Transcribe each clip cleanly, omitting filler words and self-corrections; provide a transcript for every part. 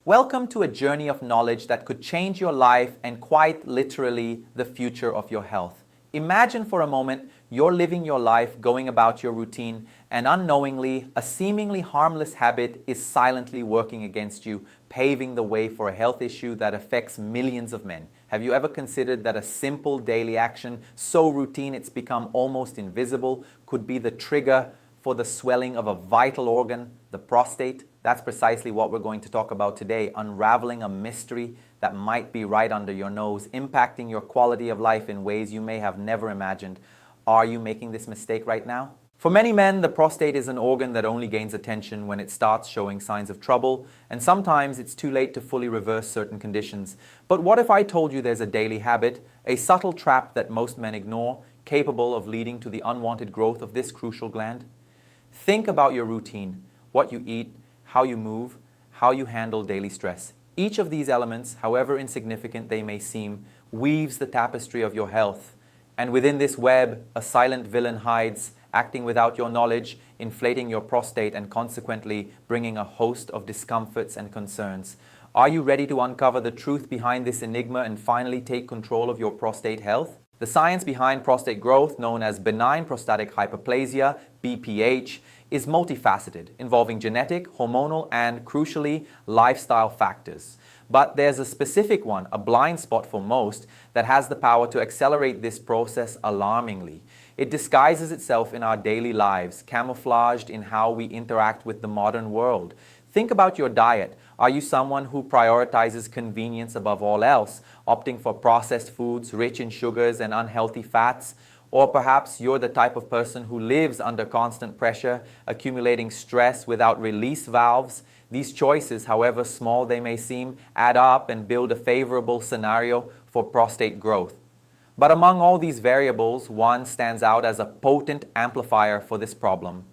Welcome to a journey of knowledge that could change your life and quite literally the future of your health. Imagine for a moment you're living your life, going about your routine, and unknowingly, a seemingly harmless habit is silently working against you, paving the way for a health issue that affects millions of men. Have you ever considered that a simple daily action, so routine it's become almost invisible, could be the trigger for the swelling of a vital organ, the prostate? That's precisely what we're going to talk about today, unraveling a mystery that might be right under your nose, impacting your quality of life in ways you may have never imagined. Are you making this mistake right now? For many men, the prostate is an organ that only gains attention when it starts showing signs of trouble, and sometimes it's too late to fully reverse certain conditions. But what if I told you there's a daily habit, a subtle trap that most men ignore, capable of leading to the unwanted growth of this crucial gland? Think about your routine, what you eat, how you move, how you handle daily stress. Each of these elements, however insignificant they may seem, weaves the tapestry of your health. And within this web, a silent villain hides, acting without your knowledge, inflating your prostate and consequently bringing a host of discomforts and concerns. Are you ready to uncover the truth behind this enigma and finally take control of your prostate health? The science behind prostate growth, known as benign prostatic hyperplasia, BPH, is multifaceted, involving genetic, hormonal, and, crucially, lifestyle factors. But there's a specific one, a blind spot for most, that has the power to accelerate this process alarmingly. It disguises itself in our daily lives, camouflaged in how we interact with the modern world. Think about your diet. Are you someone who prioritizes convenience above all else, opting for processed foods rich in sugars and unhealthy fats? Or perhaps you're the type of person who lives under constant pressure, accumulating stress without release valves. These choices, however small they may seem, add up and build a favorable scenario for prostate growth. But among all these variables, one stands out as a potent amplifier for this problem.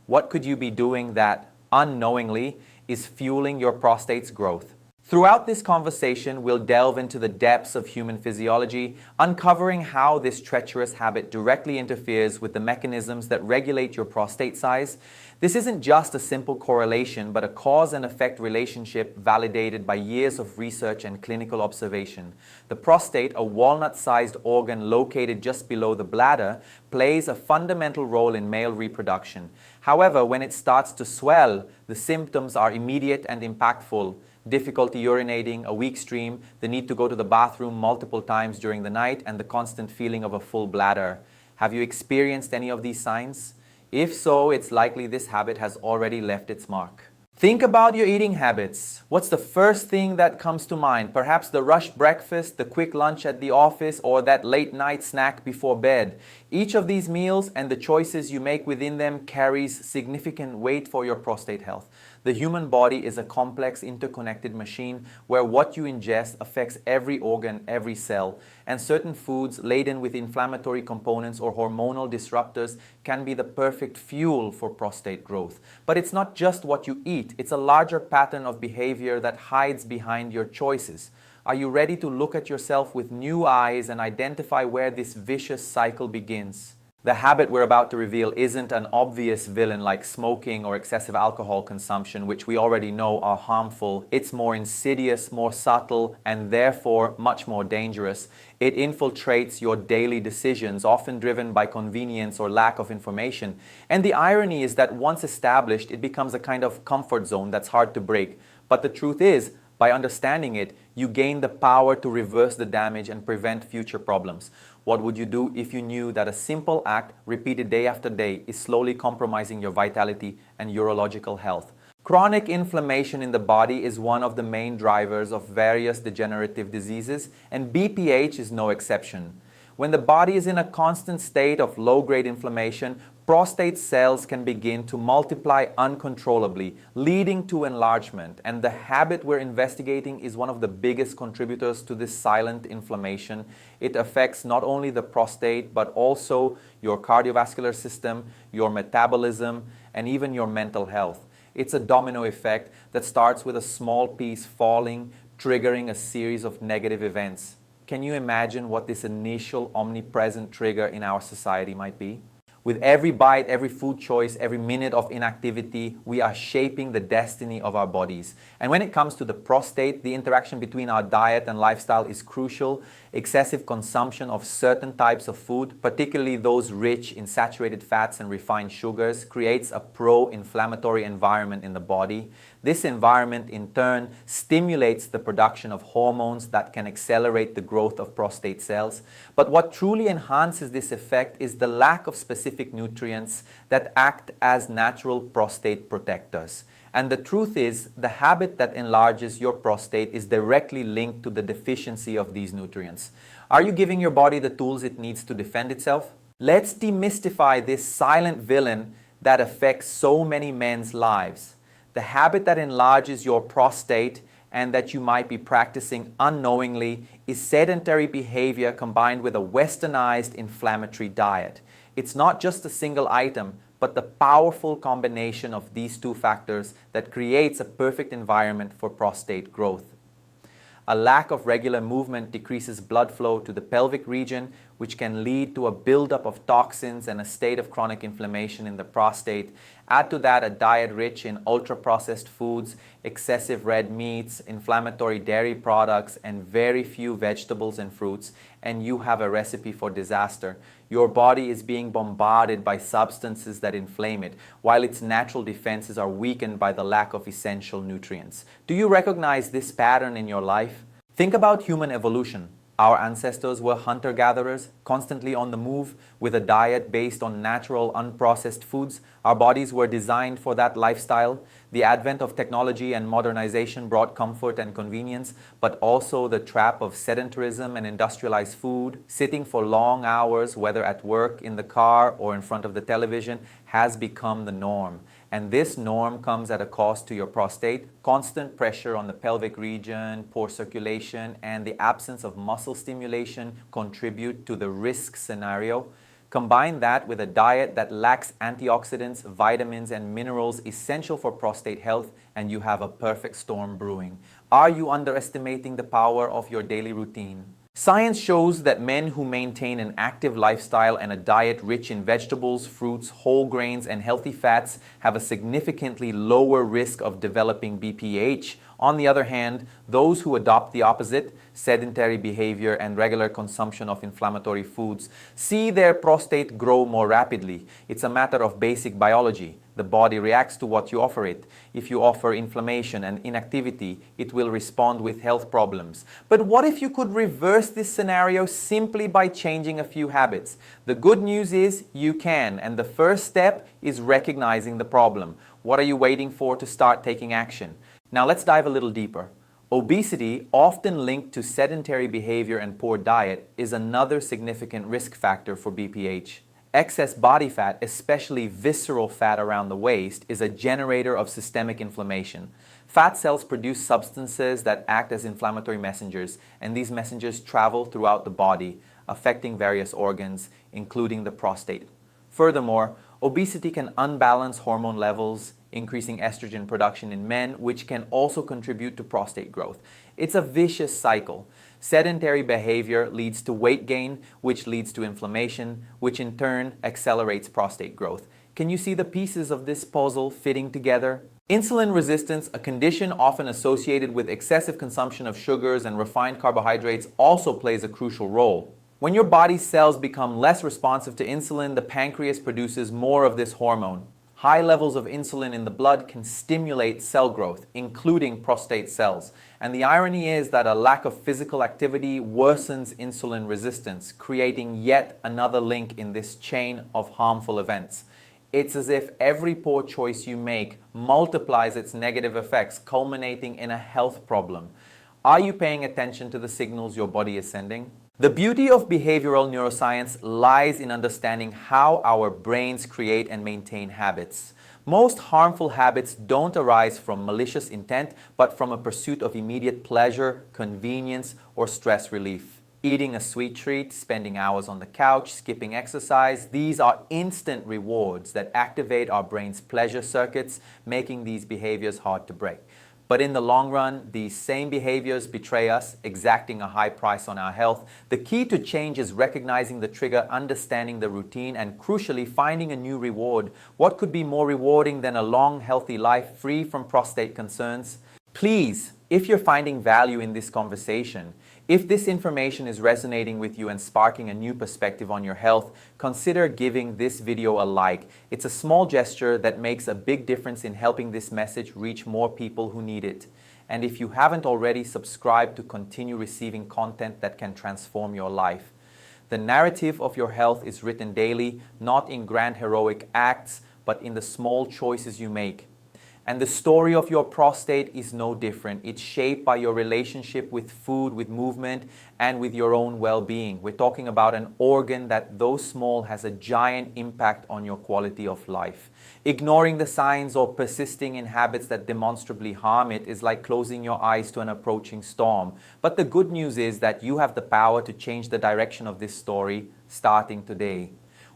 What could you be doing that, unknowingly, is fueling your prostate's growth? Throughout this conversation, we'll delve into the depths of human physiology, uncovering how this treacherous habit directly interferes with the mechanisms that regulate your prostate size. This isn't just a simple correlation, but a cause and effect relationship validated by years of research and clinical observation. The prostate, a walnut-sized organ located just below the bladder, plays a fundamental role in male reproduction. However, when it starts to swell, the symptoms are immediate and impactful. Difficulty urinating, a weak stream, the need to go to the bathroom multiple times during the night, and the constant feeling of a full bladder. Have you experienced any of these signs? If so, it's likely this habit has already left its mark. Think about your eating habits. What's the first thing that comes to mind? Perhaps the rushed breakfast, the quick lunch at the office, or that late night snack before bed. Each of these meals and the choices you make within them carries significant weight for your prostate health. The human body is a complex, interconnected machine where what you ingest affects every organ, every cell, and certain foods laden with inflammatory components or hormonal disruptors can be the perfect fuel for prostate growth. But it's not just what you eat, it's a larger pattern of behavior that hides behind your choices. Are you ready to look at yourself with new eyes and identify where this vicious cycle begins? The habit we're about to reveal isn't an obvious villain like smoking or excessive alcohol consumption, which we already know are harmful. It's more insidious, more subtle, and therefore much more dangerous. It infiltrates your daily decisions, often driven by convenience or lack of information. And the irony is that once established, it becomes a kind of comfort zone that's hard to break. But the truth is, by understanding it, you gain the power to reverse the damage and prevent future problems. What would you do if you knew that a simple act, repeated day after day, is slowly compromising your vitality and urological health? Chronic inflammation in the body is one of the main drivers of various degenerative diseases, and BPH is no exception. When the body is in a constant state of low-grade inflammation, prostate cells can begin to multiply uncontrollably, leading to enlargement. And the habit we're investigating is one of the biggest contributors to this silent inflammation. It affects not only the prostate, but also your cardiovascular system, your metabolism, and even your mental health. It's a domino effect that starts with a small piece falling, triggering a series of negative events. Can you imagine what this initial omnipresent trigger in our society might be? With every bite, every food choice, every minute of inactivity, we are shaping the destiny of our bodies. And when it comes to the prostate, the interaction between our diet and lifestyle is crucial. Excessive consumption of certain types of food, particularly those rich in saturated fats and refined sugars, creates a pro-inflammatory environment in the body. This environment, in turn, stimulates the production of hormones that can accelerate the growth of prostate cells. But what truly enhances this effect is the lack of specific nutrients that act as natural prostate protectors. And the truth is, the habit that enlarges your prostate is directly linked to the deficiency of these nutrients. Are you giving your body the tools it needs to defend itself? Let's demystify this silent villain that affects so many men's lives. The habit that enlarges your prostate and that you might be practicing unknowingly is sedentary behavior combined with a westernized inflammatory diet. It's not just a single item, but the powerful combination of these two factors that creates a perfect environment for prostate growth. A lack of regular movement decreases blood flow to the pelvic region, which can lead to a buildup of toxins and a state of chronic inflammation in the prostate. Add to that a diet rich in ultra-processed foods, excessive red meats, inflammatory dairy products, and very few vegetables and fruits, and you have a recipe for disaster. Your body is being bombarded by substances that inflame it, while its natural defenses are weakened by the lack of essential nutrients. Do you recognize this pattern in your life? Think about human evolution. Our ancestors were hunter-gatherers, constantly on the move, with a diet based on natural, unprocessed foods. Our bodies were designed for that lifestyle. The advent of technology and modernization brought comfort and convenience, but also the trap of sedentarism and industrialized food. Sitting for long hours, whether at work, in the car, or in front of the television, has become the norm. And this norm comes at a cost to your prostate. Constant pressure on the pelvic region, poor circulation, and the absence of muscle stimulation contribute to the risk scenario. Combine that with a diet that lacks antioxidants, vitamins, and minerals essential for prostate health, and you have a perfect storm brewing. Are you underestimating the power of your daily routine? Science shows that men who maintain an active lifestyle and a diet rich in vegetables, fruits, whole grains, and healthy fats have a significantly lower risk of developing BPH. On the other hand, those who adopt the opposite, sedentary behavior and regular consumption of inflammatory foods, see their prostate grow more rapidly. It's a matter of basic biology. The body reacts to what you offer it. If you offer inflammation and inactivity, it will respond with health problems. But what if you could reverse this scenario simply by changing a few habits? The good news is you can, and the first step is recognizing the problem. What are you waiting for to start taking action? Now let's dive a little deeper. Obesity, often linked to sedentary behavior and poor diet, is another significant risk factor for BPH. Excess body fat, especially visceral fat around the waist, is a generator of systemic inflammation. Fat cells produce substances that act as inflammatory messengers, and these messengers travel throughout the body, affecting various organs, including the prostate. Furthermore, obesity can unbalance hormone levels, increasing estrogen production in men, which can also contribute to prostate growth. It's a vicious cycle. Sedentary behavior leads to weight gain, which leads to inflammation, which in turn accelerates prostate growth. Can you see the pieces of this puzzle fitting together? Insulin resistance, a condition often associated with excessive consumption of sugars and refined carbohydrates, also plays a crucial role. When your body's cells become less responsive to insulin, the pancreas produces more of this hormone. High levels of insulin in the blood can stimulate cell growth, including prostate cells. And the irony is that a lack of physical activity worsens insulin resistance, creating yet another link in this chain of harmful events. It's as if every poor choice you make multiplies its negative effects, culminating in a health problem. Are you paying attention to the signals your body is sending? The beauty of behavioral neuroscience lies in understanding how our brains create and maintain habits. Most harmful habits don't arise from malicious intent, but from a pursuit of immediate pleasure, convenience, or stress relief. Eating a sweet treat, spending hours on the couch, skipping exercise, these are instant rewards that activate our brain's pleasure circuits, making these behaviors hard to break. But in the long run, these same behaviors betray us, exacting a high price on our health. The key to change is recognizing the trigger, understanding the routine, and crucially, finding a new reward. What could be more rewarding than a long, healthy life free from prostate concerns? Please, if you're finding value in this conversation, if this information is resonating with you and sparking a new perspective on your health, consider giving this video a like. It's a small gesture that makes a big difference in helping this message reach more people who need it. And if you haven't already, subscribe to continue receiving content that can transform your life. The narrative of your health is written daily, not in grand heroic acts, but in the small choices you make. And the story of your prostate is no different. It's shaped by your relationship with food, with movement, and with your own well-being. We're talking about an organ that, though small, has a giant impact on your quality of life. Ignoring the signs or persisting in habits that demonstrably harm it is like closing your eyes to an approaching storm. But the good news is that you have the power to change the direction of this story starting today.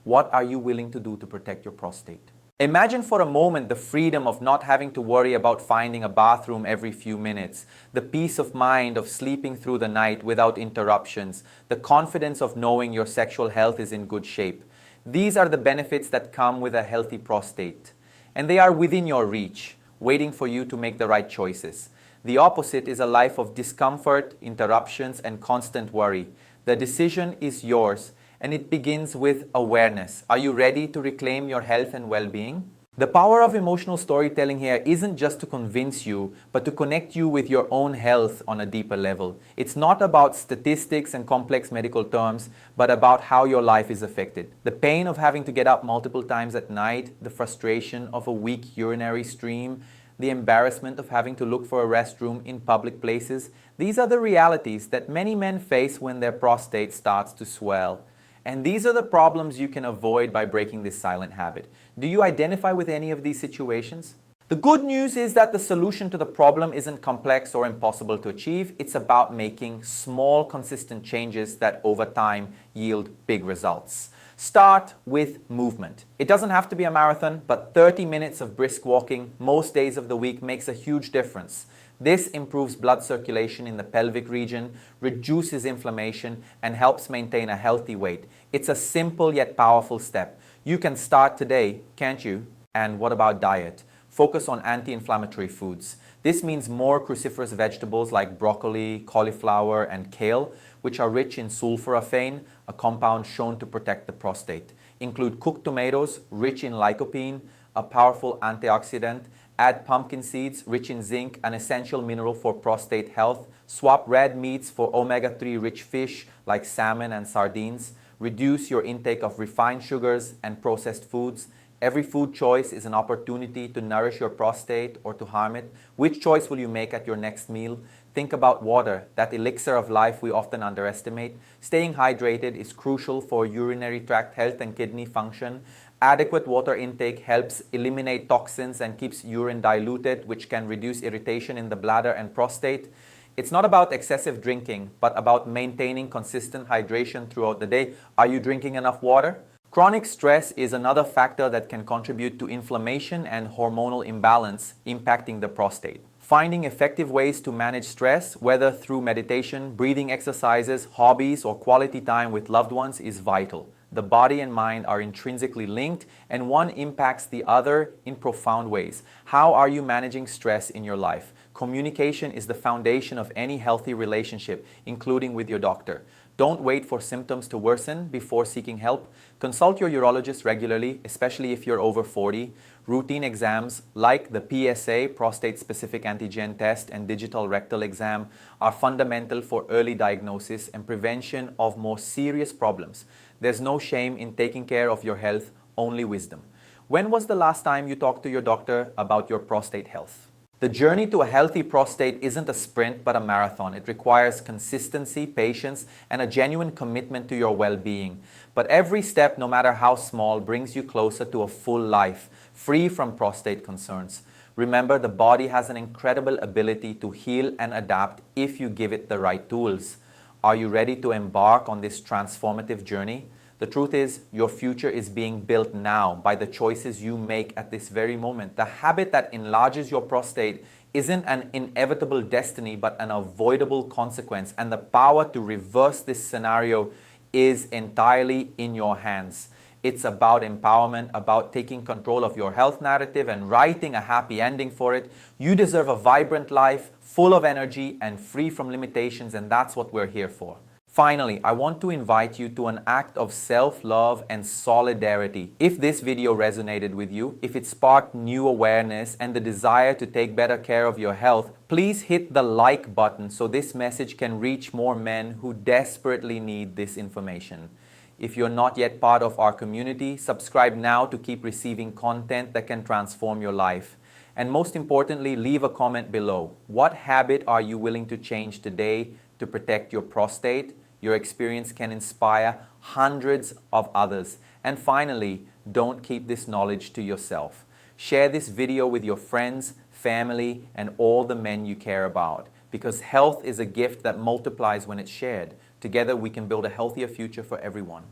What are you willing to do to protect your prostate? Imagine for a moment the freedom of not having to worry about finding a bathroom every few minutes, the peace of mind of sleeping through the night without interruptions, the confidence of knowing your sexual health is in good shape. These are the benefits that come with a healthy prostate, and they are within your reach, waiting for you to make the right choices. The opposite is a life of discomfort, interruptions, and constant worry. The decision is yours. And it begins with awareness. Are you ready to reclaim your health and well-being? The power of emotional storytelling here isn't just to convince you, but to connect you with your own health on a deeper level. It's not about statistics and complex medical terms, but about how your life is affected. The pain of having to get up multiple times at night, the frustration of a weak urinary stream, the embarrassment of having to look for a restroom in public places. These are the realities that many men face when their prostate starts to swell. And these are the problems you can avoid by breaking this silent habit. Do you identify with any of these situations? The good news is that the solution to the problem isn't complex or impossible to achieve. It's about making small, consistent changes that over time yield big results. Start with movement. It doesn't have to be a marathon, but 30 minutes of brisk walking most days of the week makes a huge difference. This improves blood circulation in the pelvic region, reduces inflammation, and helps maintain a healthy weight. It's a simple yet powerful step. You can start today, can't you? And what about diet? Focus on anti-inflammatory foods. This means more cruciferous vegetables like broccoli, cauliflower, and kale, which are rich in sulforaphane, a compound shown to protect the prostate. Include cooked tomatoes, rich in lycopene, a powerful antioxidant. Add pumpkin seeds, rich in zinc, an essential mineral for prostate health. Swap red meats for omega-3 rich fish like salmon and sardines. Reduce your intake of refined sugars and processed foods. Every food choice is an opportunity to nourish your prostate or to harm it. Which choice will you make at your next meal? Think about water, that elixir of life we often underestimate. Staying hydrated is crucial for urinary tract health and kidney function. Adequate water intake helps eliminate toxins and keeps urine diluted, which can reduce irritation in the bladder and prostate. It's not about excessive drinking, but about maintaining consistent hydration throughout the day. Are you drinking enough water? Chronic stress is another factor that can contribute to inflammation and hormonal imbalance impacting the prostate. Finding effective ways to manage stress, whether through meditation, breathing exercises, hobbies, or quality time with loved ones, is vital. The body and mind are intrinsically linked, and one impacts the other in profound ways. How are you managing stress in your life? Communication is the foundation of any healthy relationship, including with your doctor. Don't wait for symptoms to worsen before seeking help. Consult your urologist regularly, especially if you're over 40. Routine exams like the PSA, prostate-specific antigen test, and digital rectal exam are fundamental for early diagnosis and prevention of more serious problems. There's no shame in taking care of your health, only wisdom. When was the last time you talked to your doctor about your prostate health? The journey to a healthy prostate isn't a sprint but a marathon. It requires consistency, patience, and a genuine commitment to your well-being. But every step, no matter how small, brings you closer to a full life, free from prostate concerns. Remember, the body has an incredible ability to heal and adapt if you give it the right tools. Are you ready to embark on this transformative journey? The truth is, your future is being built now by the choices you make at this very moment. The habit that enlarges your prostate isn't an inevitable destiny but an avoidable consequence, and the power to reverse this scenario is entirely in your hands. It's about empowerment, about taking control of your health narrative and writing a happy ending for it. You deserve a vibrant life, full of energy and free from limitations, and that's what we're here for. Finally, I want to invite you to an act of self-love and solidarity. If this video resonated with you, if it sparked new awareness and the desire to take better care of your health, please hit the like button so this message can reach more men who desperately need this information. If you're not yet part of our community, subscribe now to keep receiving content that can transform your life. And most importantly, leave a comment below. What habit are you willing to change today to protect your prostate? Your experience can inspire hundreds of others. And finally, don't keep this knowledge to yourself. Share this video with your friends, family, and all the men you care about. Because health is a gift that multiplies when it's shared. Together we can build a healthier future for everyone.